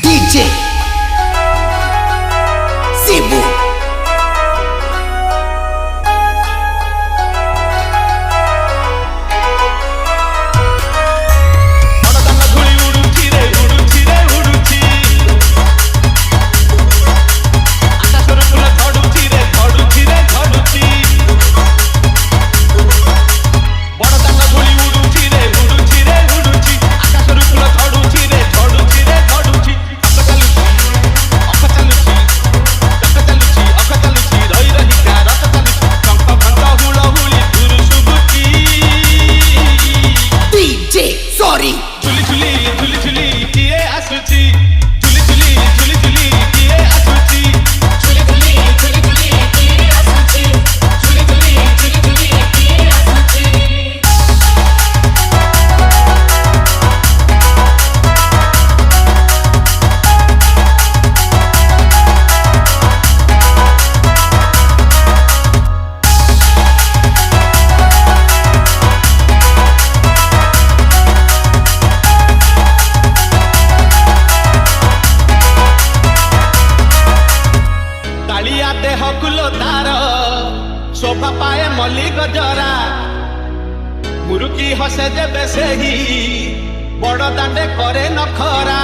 DJ Cebu. शोभा पाए मल्ली गजरा मुरुकी हसे जेबे से ही बड़ दांडे करे नखरा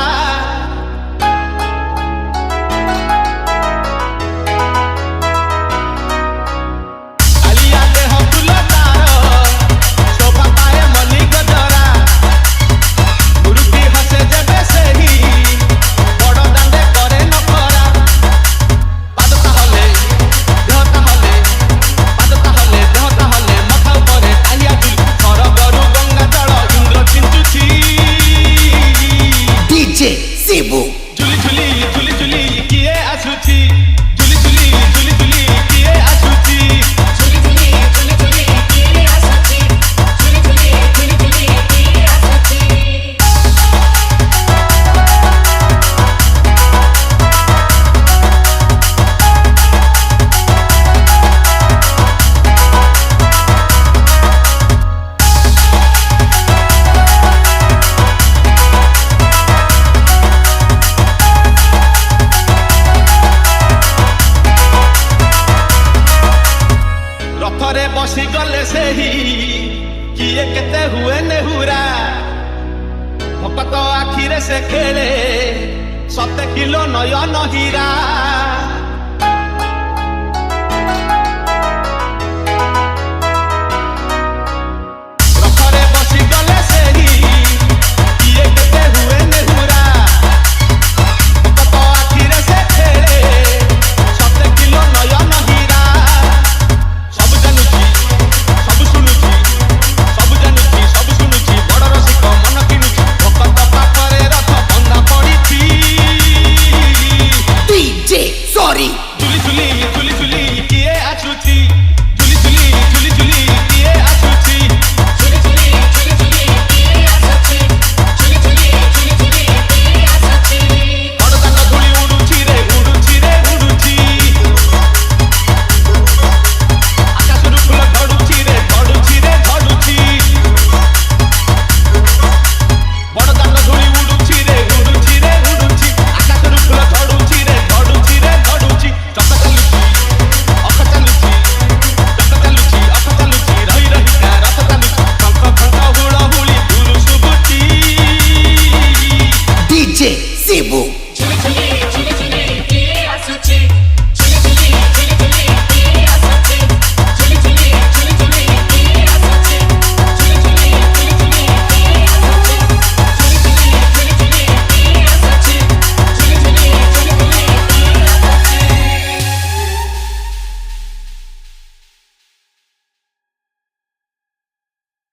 Cebu. Juli Juli Juli Juli kiye asuchi Juli Juli Juli Juli kiye asuchi Juli Juli Juli Juli kiye asuchi Juli Juli Juli Juli kiye asuchi बसी गले से ही किए केते हुए नेहुरा भकत आखिरे से खेले 7 किलो नयन हीरा।